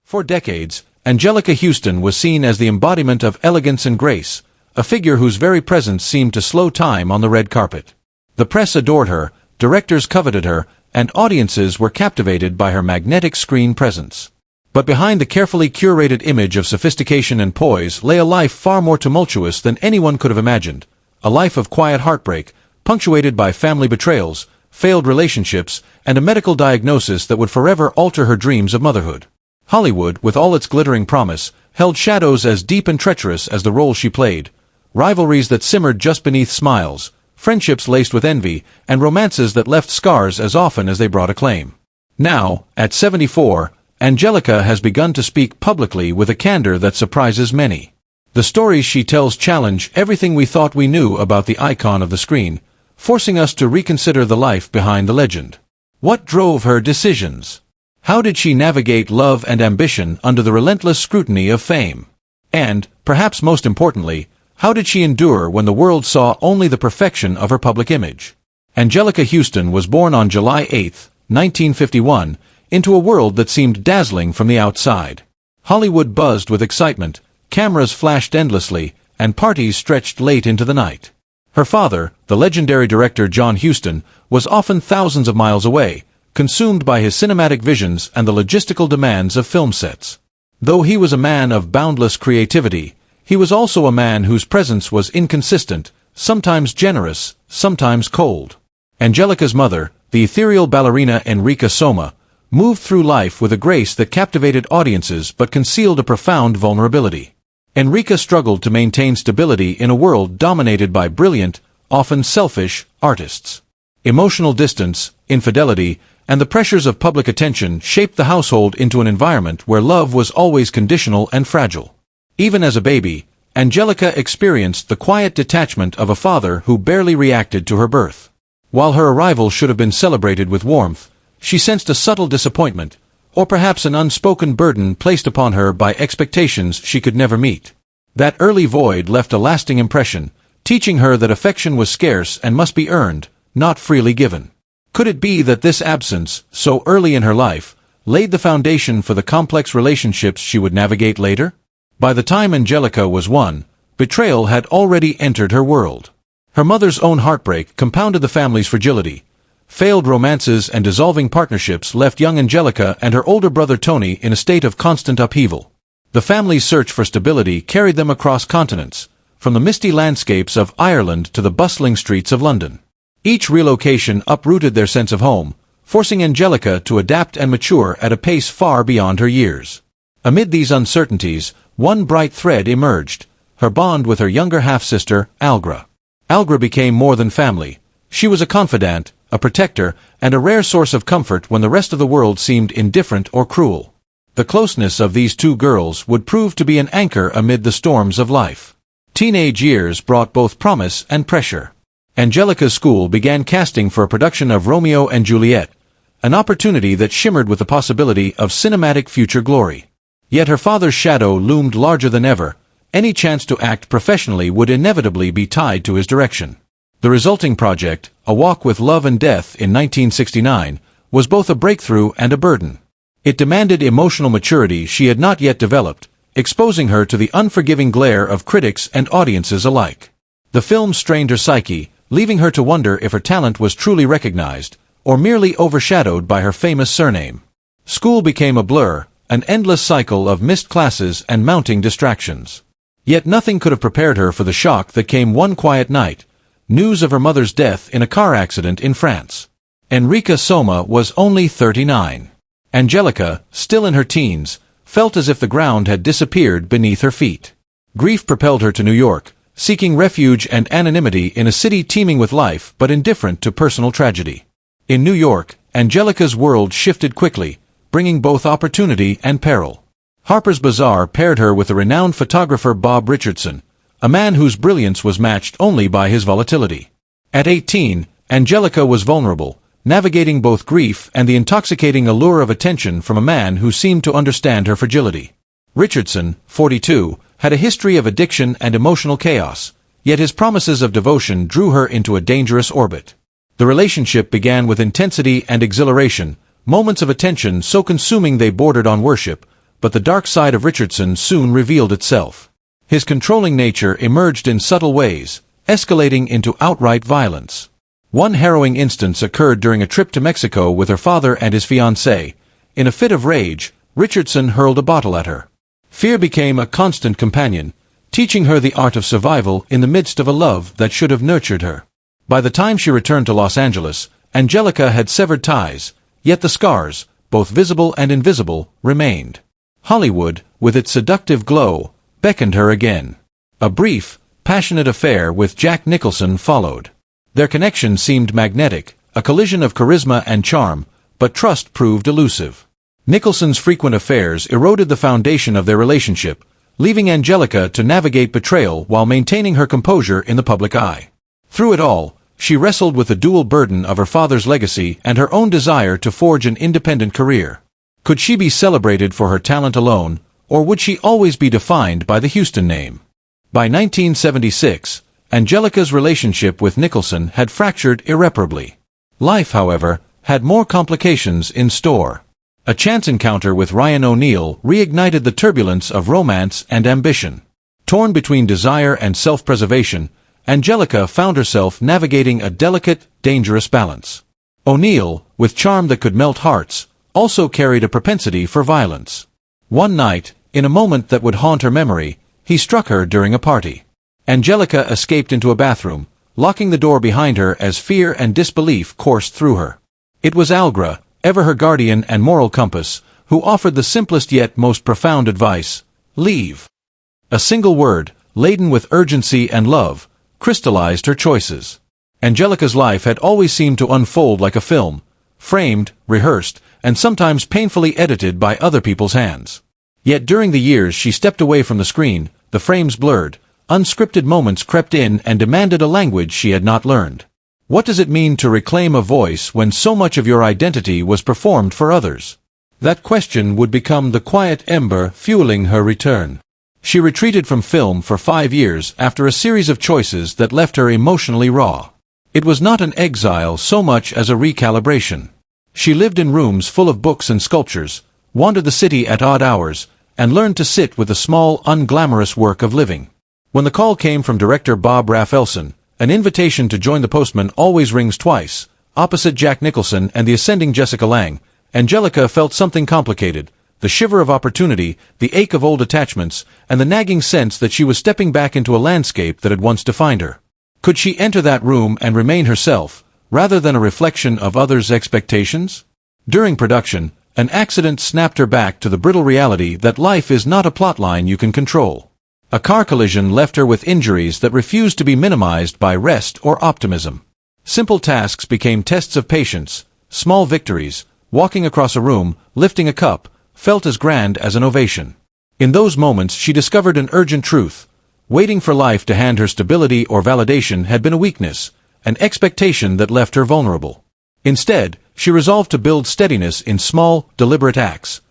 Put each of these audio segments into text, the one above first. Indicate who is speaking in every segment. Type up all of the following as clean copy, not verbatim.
Speaker 1: For decades, Anjelica Huston was seen as the embodiment of elegance and grace, a figure whose very presence seemed to slow time on the red carpet. The press adored her, directors coveted her, and audiences were captivated by her magnetic screen presence. But behind the carefully curated image of sophistication and poise lay a life far more tumultuous than anyone could have imagined, a life of quiet heartbreak, punctuated by family betrayals, failed relationships, and a medical diagnosis that would forever alter her dreams of motherhood. Hollywood, with all its glittering promise, held shadows as deep and treacherous as the role she played, rivalries that simmered just beneath smiles, friendships laced with envy, and romances that left scars as often as they brought acclaim. Now, at 74, Anjelica has begun to speak publicly with a candor that surprises many. The stories she tells challenge everything we thought we knew about the icon of the screen, forcing us to reconsider the life behind the legend. What drove her decisions? How did she navigate love and ambition under the relentless scrutiny of fame? And, perhaps most importantly, how did she endure when the world saw only the perfection of her public image? Anjelica Huston was born on July 8, 1951, into a world that seemed dazzling from the outside. Hollywood buzzed with excitement, cameras flashed endlessly, and parties stretched late into the night. Her father, the legendary director John Huston, was often thousands of miles away, consumed by his cinematic visions and the logistical demands of film sets. Though he was a man of boundless creativity, he was also a man whose presence was inconsistent, sometimes generous, sometimes cold. Anjelica's mother, the ethereal ballerina Enrica Soma, moved through life with a grace that captivated audiences but concealed a profound vulnerability. Enrica struggled to maintain stability in a world dominated by brilliant, often selfish, artists. Emotional distance, infidelity, and the pressures of public attention shaped the household into an environment where love was always conditional and fragile. Even as a baby, Anjelica experienced the quiet detachment of a father who barely reacted to her birth. While her arrival should have been celebrated with warmth, she sensed a subtle disappointment, or perhaps an unspoken burden placed upon her by expectations she could never meet. That early void left a lasting impression, teaching her that affection was scarce and must be earned, not freely given. Could it be that this absence, so early in her life, laid the foundation for the complex relationships she would navigate later? By the time Anjelica was 1, betrayal had already entered her world. Her mother's own heartbreak compounded the family's fragility. Failed romances and dissolving partnerships left young Anjelica and her older brother Tony in a state of constant upheaval. The family's search for stability carried them across continents, from the misty landscapes of Ireland to the bustling streets of London. Each relocation uprooted their sense of home, forcing Anjelica to adapt and mature at a pace far beyond her years. Amid these uncertainties, one bright thread emerged, her bond with her younger half-sister, Algra. Algra became more than family. She was a confidant, a protector, and a rare source of comfort when the rest of the world seemed indifferent or cruel. The closeness of these two girls would prove to be an anchor amid the storms of life. Teenage years brought both promise and pressure. Anjelica's school began casting for a production of Romeo and Juliet, an opportunity that shimmered with the possibility of cinematic future glory. Yet her father's shadow loomed larger than ever. Any chance to act professionally would inevitably be tied to his direction. The resulting project, A Walk with Love and Death in 1969, was both a breakthrough and a burden. It demanded emotional maturity she had not yet developed, exposing her to the unforgiving glare of critics and audiences alike. The film strained her psyche, leaving her to wonder if her talent was truly recognized, or merely overshadowed by her famous surname. School became a blur, an endless cycle of missed classes and mounting distractions. Yet nothing could have prepared her for the shock that came one quiet night. News of her mother's death in a car accident in France. Enrica Soma was only 39. Anjelica, still in her teens, felt as if the ground had disappeared beneath her feet. Grief propelled her to New York, seeking refuge and anonymity in a city teeming with life but indifferent to personal tragedy. In New York, Anjelica's world shifted quickly, bringing both opportunity and peril. Harper's Bazaar paired her with the renowned photographer Bob Richardson, a man whose brilliance was matched only by his volatility. At 18, Anjelica was vulnerable, navigating both grief and the intoxicating allure of attention from a man who seemed to understand her fragility. Richardson, 42, had a history of addiction and emotional chaos, yet his promises of devotion drew her into a dangerous orbit. The relationship began with intensity and exhilaration, moments of attention so consuming they bordered on worship, but the dark side of Richardson soon revealed itself. His controlling nature emerged in subtle ways, escalating into outright violence. One harrowing instance occurred during a trip to Mexico with her father and his fiancée. In a fit of rage, Richardson hurled a bottle at her. Fear became a constant companion, teaching her the art of survival in the midst of a love that should have nurtured her. By the time she returned to Los Angeles, Anjelica had severed ties, yet the scars, both visible and invisible, remained. Hollywood, with its seductive glow, beckoned her again. A brief, passionate affair with Jack Nicholson followed. Their connection seemed magnetic, a collision of charisma and charm, but trust proved elusive. Nicholson's frequent affairs eroded the foundation of their relationship, leaving Anjelica to navigate betrayal while maintaining her composure in the public eye. Through it all, she wrestled with the dual burden of her father's legacy and her own desire to forge an independent career. Could she be celebrated for her talent alone, or would she always be defined by the Huston name? By 1976, Anjelica's relationship with Nicholson had fractured irreparably. Life, however, had more complications in store. A chance encounter with Ryan O'Neal reignited the turbulence of romance and ambition. Torn between desire and self-preservation, Anjelica found herself navigating a delicate, dangerous balance. O'Neal, with charm that could melt hearts, also carried a propensity for violence. One night, in a moment that would haunt her memory, he struck her during a party. Anjelica escaped into a bathroom, locking the door behind her as fear and disbelief coursed through her. It was Algra, ever her guardian and moral compass, who offered the simplest yet most profound advice: leave. A single word, laden with urgency and love, crystallized her choices. Anjelica's life had always seemed to unfold like a film, framed, rehearsed, and sometimes painfully edited by other people's hands. Yet during the years she stepped away from the screen, the frames blurred, unscripted moments crept in and demanded a language she had not learned. What does it mean to reclaim a voice when so much of your identity was performed for others? That question would become the quiet ember fueling her return. She retreated from film for 5 years after a series of choices that left her emotionally raw. It was not an exile so much as a recalibration. She lived in rooms full of books and sculptures, wandered the city at odd hours, and learned to sit with the small, unglamorous work of living. When the call came from director Bob Rafelson, an invitation to join the Postman always rings twice, opposite Jack Nicholson and the ascending Jessica Lange, Anjelica felt something complicated, the shiver of opportunity, the ache of old attachments, and the nagging sense that she was stepping back into a landscape that had once defined her. Could she enter that room and remain herself, rather than a reflection of others' expectations? During production, an accident snapped her back to the brittle reality that life is not a plotline you can control. A car collision left her with injuries that refused to be minimized by rest or optimism. Simple tasks became tests of patience, small victories, walking across a room, lifting a cup, felt as grand as an ovation. In those moments she discovered an urgent truth. Waiting for life to hand her stability or validation had been a weakness, an expectation that left her vulnerable. Instead, she resolved to build steadiness in small, deliberate acts.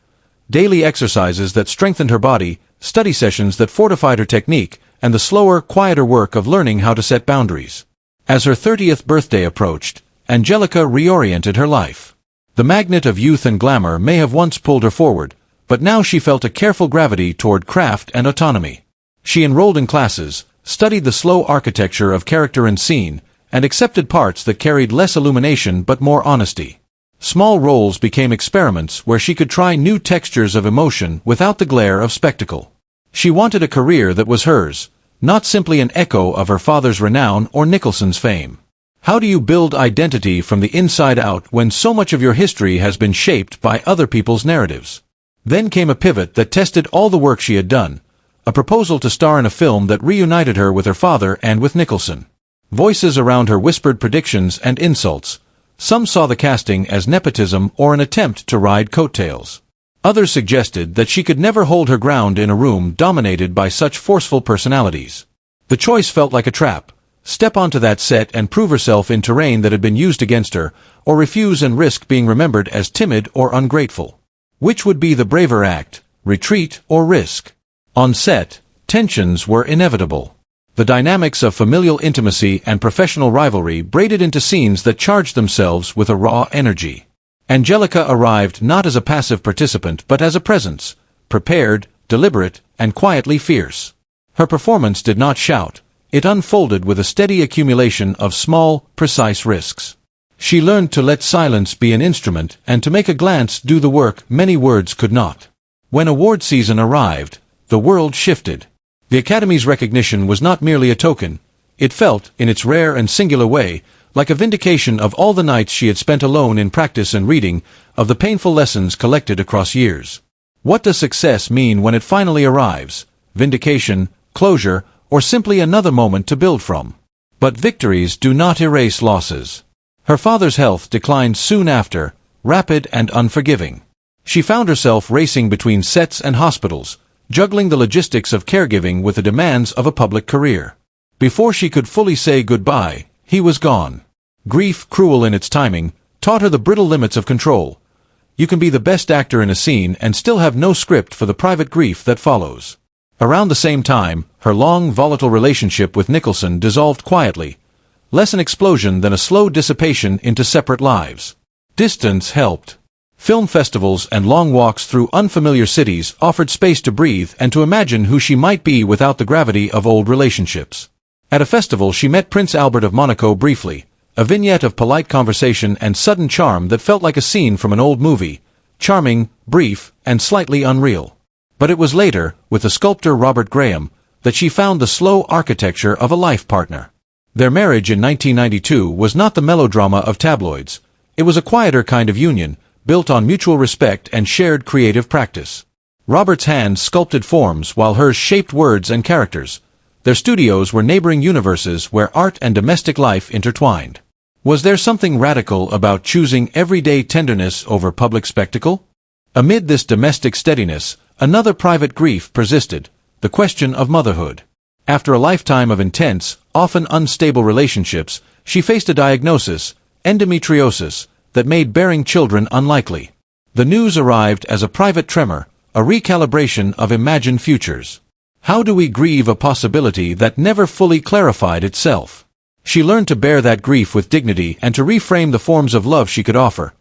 Speaker 1: Daily exercises that strengthened her body, study sessions that fortified her technique, and the slower, quieter work of learning how to set boundaries. As her 30th birthday approached, Anjelica reoriented her life. The magnet of youth and glamour may have once pulled her forward, but now she felt a careful gravity toward craft and autonomy. She enrolled in classes, studied the slow architecture of character and scene, and accepted parts that carried less illumination but more honesty. Small roles became experiments where she could try new textures of emotion without the glare of spectacle. She wanted a career that was hers, not simply an echo of her father's renown or Nicholson's fame. How do you build identity from the inside out when so much of your history has been shaped by other people's narratives? Then came a pivot that tested all the work she had done, a proposal to star in a film that reunited her with her father and with Nicholson. Voices around her whispered predictions and insults. Some saw the casting as nepotism or an attempt to ride coattails. Others suggested that she could never hold her ground in a room dominated by such forceful personalities. The choice felt like a trap. Step onto that set and prove herself in terrain that had been used against her, or refuse and risk being remembered as timid or ungrateful. Which would be the braver act, retreat or risk? On set, tensions were inevitable. The dynamics of familial intimacy and professional rivalry braided into scenes that charged themselves with a raw energy. Anjelica arrived not as a passive participant but as a presence, prepared, deliberate, and quietly fierce. Her performance did not shout. It unfolded with a steady accumulation of small, precise risks. She learned to let silence be an instrument and to make a glance do the work many words could not. When award season arrived, the world shifted. The Academy's recognition was not merely a token. It felt, in its rare and singular way, like a vindication of all the nights she had spent alone in practice and reading, of the painful lessons collected across years. What does success mean when it finally arrives? Vindication, closure, or simply another moment to build from? But victories do not erase losses. Her father's health declined soon after, rapid and unforgiving. She found herself racing between sets and hospitals, juggling the logistics of caregiving with the demands of a public career. Before she could fully say goodbye, he was gone. Grief, cruel in its timing, taught her the brittle limits of control. You can be the best actor in a scene and still have no script for the private grief that follows. Around the same time, her long, volatile relationship with Nicholson dissolved quietly, less an explosion than a slow dissipation into separate lives. Distance helped. Film festivals and long walks through unfamiliar cities offered space to breathe and to imagine who she might be without the gravity of old relationships. At a festival she met Prince Albert of Monaco briefly, a vignette of polite conversation and sudden charm that felt like a scene from an old movie, charming, brief, and slightly unreal. But it was later, with the sculptor Robert Graham, that she found the slow architecture of a life partner. Their marriage in 1992 was not the melodrama of tabloids. It was a quieter kind of union, built on mutual respect and shared creative practice. Robert's hands sculpted forms while hers shaped words and characters. Their studios were neighboring universes where art and domestic life intertwined. Was there something radical about choosing everyday tenderness over public spectacle? Amid this domestic steadiness, another private grief persisted, the question of motherhood. After a lifetime of intense, often unstable relationships, she faced a diagnosis, endometriosis, that made bearing children unlikely. The news arrived as a private tremor, a recalibration of imagined futures. How do we grieve a possibility that never fully clarified itself? She learned to bear that grief with dignity and to reframe the forms of love she could offer.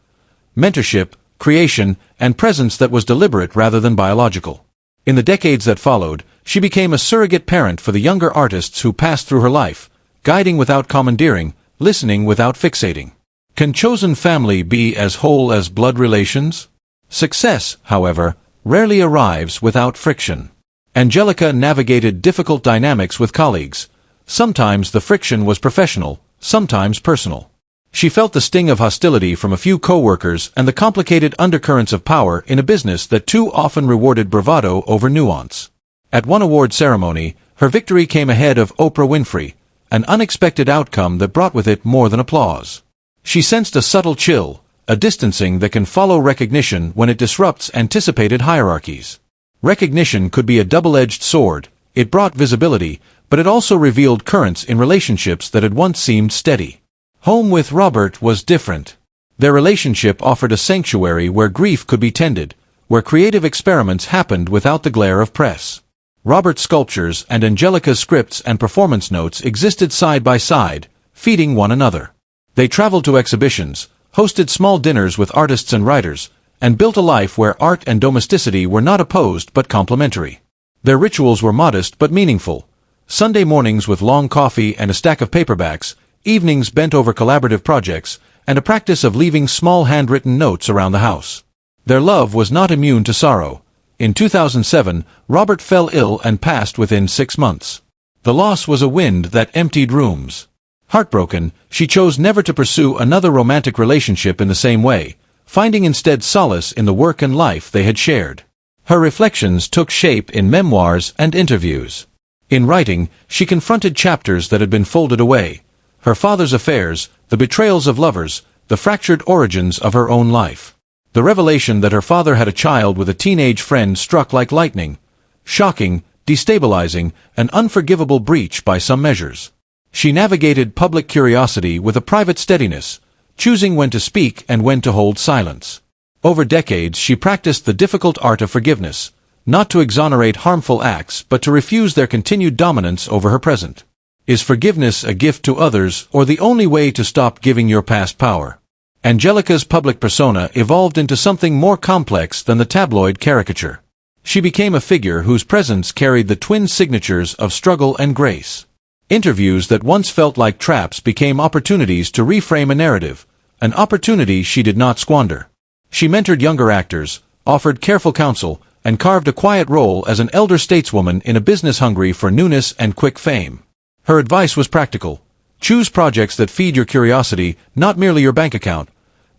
Speaker 1: Mentorship, creation, and presence that was deliberate rather than biological. In the decades that followed, she became a surrogate parent for the younger artists who passed through her life, guiding without commandeering, listening without fixating. Can chosen family be as whole as blood relations? Success, however, rarely arrives without friction. Anjelica navigated difficult dynamics with colleagues. Sometimes the friction was professional, sometimes personal. She felt the sting of hostility from a few co-workers and the complicated undercurrents of power in a business that too often rewarded bravado over nuance. At one award ceremony, her victory came ahead of Oprah Winfrey, an unexpected outcome that brought with it more than applause. She sensed a subtle chill, a distancing that can follow recognition when it disrupts anticipated hierarchies. Recognition could be a double-edged sword. It brought visibility, but it also revealed currents in relationships that had once seemed steady. Home with Robert was different. Their relationship offered a sanctuary where grief could be tended, where creative experiments happened without the glare of press. Robert's sculptures and Anjelica's scripts and performance notes existed side by side, feeding one another. They traveled to exhibitions, hosted small dinners with artists and writers, and built a life where art and domesticity were not opposed but complementary. Their rituals were modest but meaningful. Sunday mornings with long coffee and a stack of paperbacks, evenings bent over collaborative projects, and a practice of leaving small handwritten notes around the house. Their love was not immune to sorrow. In 2007, Robert fell ill and passed within 6 months. The loss was a wind that emptied rooms. Heartbroken, she chose never to pursue another romantic relationship in the same way, finding instead solace in the work and life they had shared. Her reflections took shape in memoirs and interviews. In writing, she confronted chapters that had been folded away. Her father's affairs, the betrayals of lovers, the fractured origins of her own life. The revelation that her father had a child with a teenage friend struck like lightning. Shocking, destabilizing, an unforgivable breach by some measures. She navigated public curiosity with a private steadiness, choosing when to speak and when to hold silence. Over decades she practiced the difficult art of forgiveness, not to exonerate harmful acts but to refuse their continued dominance over her present. Is forgiveness a gift to others or the only way to stop giving your past power? Anjelica's public persona evolved into something more complex than the tabloid caricature. She became a figure whose presence carried the twin signatures of struggle and grace. Interviews that once felt like traps became opportunities to reframe a narrative, an opportunity she did not squander. She mentored younger actors, offered careful counsel, and carved a quiet role as an elder stateswoman in a business hungry for newness and quick fame. Her advice was practical. Choose projects that feed your curiosity, not merely your bank account.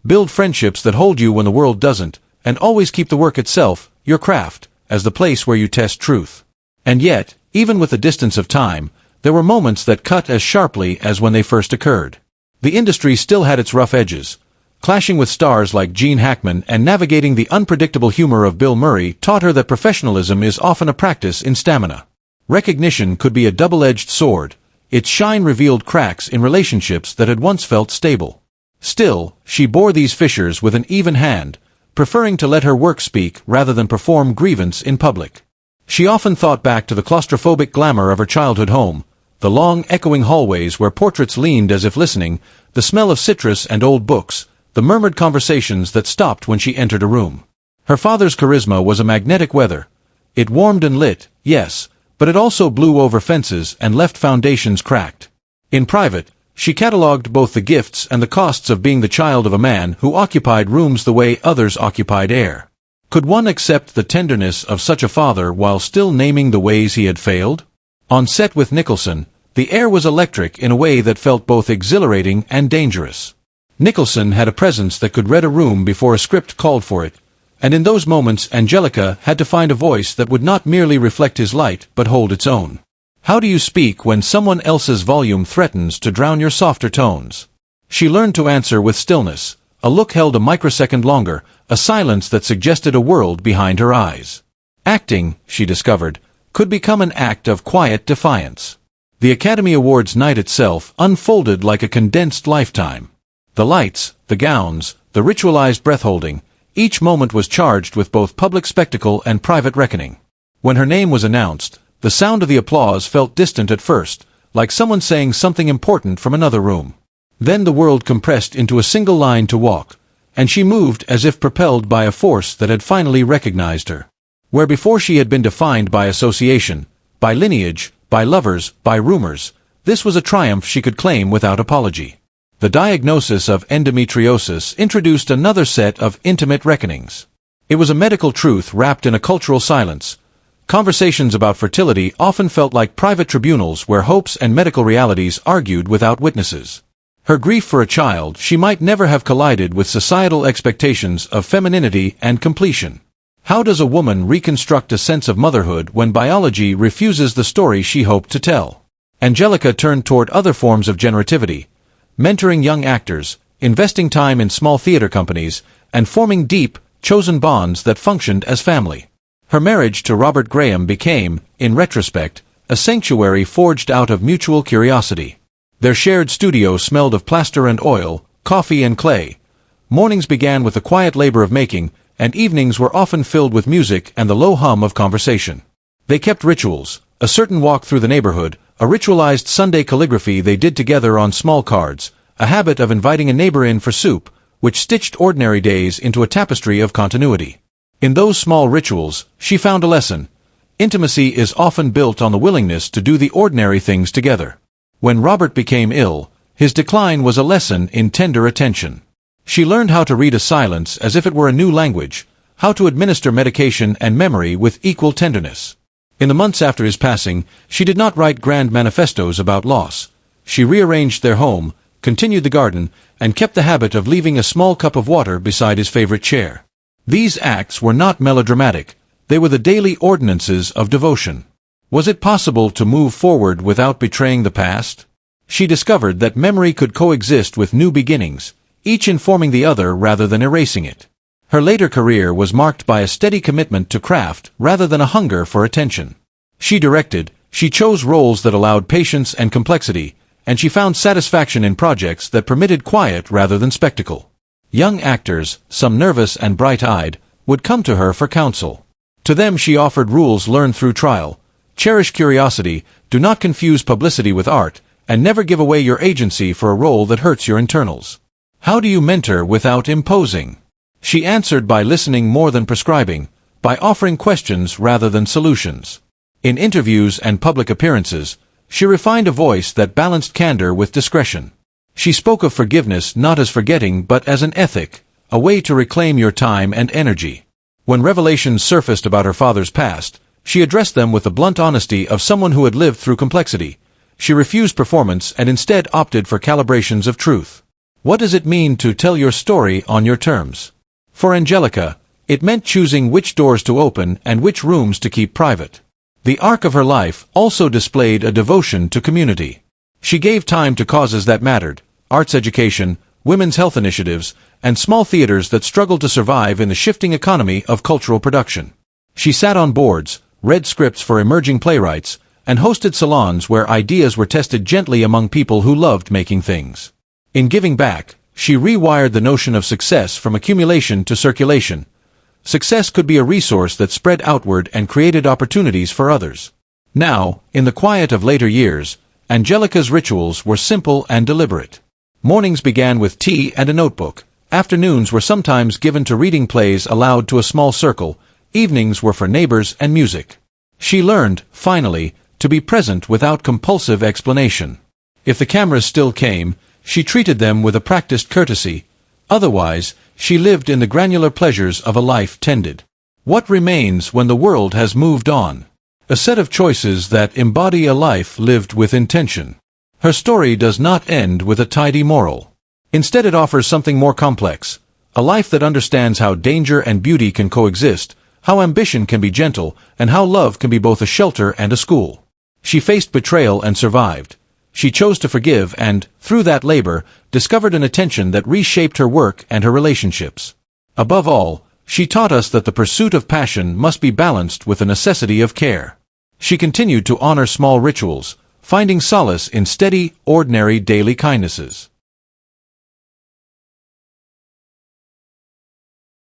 Speaker 1: Build friendships that hold you when the world doesn't, and always keep the work itself, your craft, as the place where you test truth. And yet, even with the distance of time, there were moments that cut as sharply as when they first occurred. The industry still had its rough edges. Clashing with stars like Gene Hackman and navigating the unpredictable humor of Bill Murray taught her that professionalism is often a practice in stamina. Recognition could be a double-edged sword. Its shine revealed cracks in relationships that had once felt stable. Still, she bore these fissures with an even hand, preferring to let her work speak rather than perform grievance in public. She often thought back to the claustrophobic glamour of her childhood home, the long, echoing hallways where portraits leaned as if listening, the smell of citrus and old books, the murmured conversations that stopped when she entered a room. Her father's charisma was a magnetic weather. It warmed and lit, yes, but it also blew over fences and left foundations cracked. In private, she catalogued both the gifts and the costs of being the child of a man who occupied rooms the way others occupied air. Could one accept the tenderness of such a father while still naming the ways he had failed? On set with Nicholson, the air was electric in a way that felt both exhilarating and dangerous. Nicholson had a presence that could read a room before a script called for it, and in those moments Anjelica had to find a voice that would not merely reflect his light but hold its own. How do you speak when someone else's volume threatens to drown your softer tones? She learned to answer with stillness, a look held a microsecond longer, a silence that suggested a world behind her eyes. Acting, she discovered, could become an act of quiet defiance. The Academy Awards night itself unfolded like a condensed lifetime. The lights, the gowns, the ritualized breath-holding, each moment was charged with both public spectacle and private reckoning. When her name was announced, the sound of the applause felt distant at first, like someone saying something important from another room. Then the world compressed into a single line to walk, and she moved as if propelled by a force that had finally recognized her. Where before she had been defined by association, by lineage, by lovers, by rumors, this was a triumph she could claim without apology. The diagnosis of endometriosis introduced another set of intimate reckonings. It was a medical truth wrapped in a cultural silence. Conversations about fertility often felt like private tribunals where hopes and medical realities argued without witnesses. Her grief for a child she might never have collided with societal expectations of femininity and completion. How does a woman reconstruct a sense of motherhood when biology refuses the story she hoped to tell? Anjelica turned toward other forms of generativity, mentoring young actors, investing time in small theater companies, and forming deep, chosen bonds that functioned as family. Her marriage to Robert Graham became, in retrospect, a sanctuary forged out of mutual curiosity. Their shared studio smelled of plaster and oil, coffee and clay. Mornings began with the quiet labor of making, and evenings were often filled with music and the low hum of conversation. They kept rituals, a certain walk through the neighborhood, a ritualized Sunday calligraphy they did together on small cards, a habit of inviting a neighbor in for soup, which stitched ordinary days into a tapestry of continuity. In those small rituals, she found a lesson. Intimacy is often built on the willingness to do the ordinary things together. When Robert became ill, his decline was a lesson in tender attention. She learned how to read a silence as if it were a new language, how to administer medication and memory with equal tenderness. In the months after his passing, she did not write grand manifestos about loss. She rearranged their home, continued the garden, and kept the habit of leaving a small cup of water beside his favorite chair. These acts were not melodramatic. They were the daily ordinances of devotion. Was it possible to move forward without betraying the past? She discovered that memory could coexist with new beginnings, each informing the other rather than erasing it. Her later career was marked by a steady commitment to craft rather than a hunger for attention. She directed, she chose roles that allowed patience and complexity, and she found satisfaction in projects that permitted quiet rather than spectacle. Young actors, some nervous and bright-eyed, would come to her for counsel. To them she offered rules learned through trial. Cherish curiosity, do not confuse publicity with art, and never give away your agency for a role that hurts your internals. How do you mentor without imposing? She answered by listening more than prescribing, by offering questions rather than solutions. In interviews and public appearances, she refined a voice that balanced candor with discretion. She spoke of forgiveness not as forgetting but as an ethic, a way to reclaim your time and energy. When revelations surfaced about her father's past, she addressed them with the blunt honesty of someone who had lived through complexity. She refused performance and instead opted for calibrations of truth. What does it mean to tell your story on your terms? For Anjelica, it meant choosing which doors to open and which rooms to keep private. The arc of her life also displayed a devotion to community. She gave time to causes that mattered: arts education, women's health initiatives, and small theaters that struggled to survive in the shifting economy of cultural production. She sat on boards, read scripts for emerging playwrights, and hosted salons where ideas were tested gently among people who loved making things. In giving back, she rewired the notion of success from accumulation to circulation. Success could be a resource that spread outward and created opportunities for others. Now, in the quiet of later years, Anjelica's rituals were simple and deliberate. Mornings began with tea and a notebook. Afternoons were sometimes given to reading plays aloud to a small circle. Evenings were for neighbors and music. She learned, finally, to be present without compulsive explanation. If the cameras still came, she treated them with a practiced courtesy. Otherwise, she lived in the granular pleasures of a life tended. What remains when the world has moved on? A set of choices that embody a life lived with intention. Her story does not end with a tidy moral. Instead, it offers something more complex. A life that understands how danger and beauty can coexist, how ambition can be gentle, and how love can be both a shelter and a school. She faced betrayal and survived. She chose to forgive and, through that labor, discovered an attention that reshaped her work and her relationships. Above all, she taught us that the pursuit of passion must be balanced with the necessity of care. She continued to honor small rituals, finding solace in steady, ordinary daily kindnesses.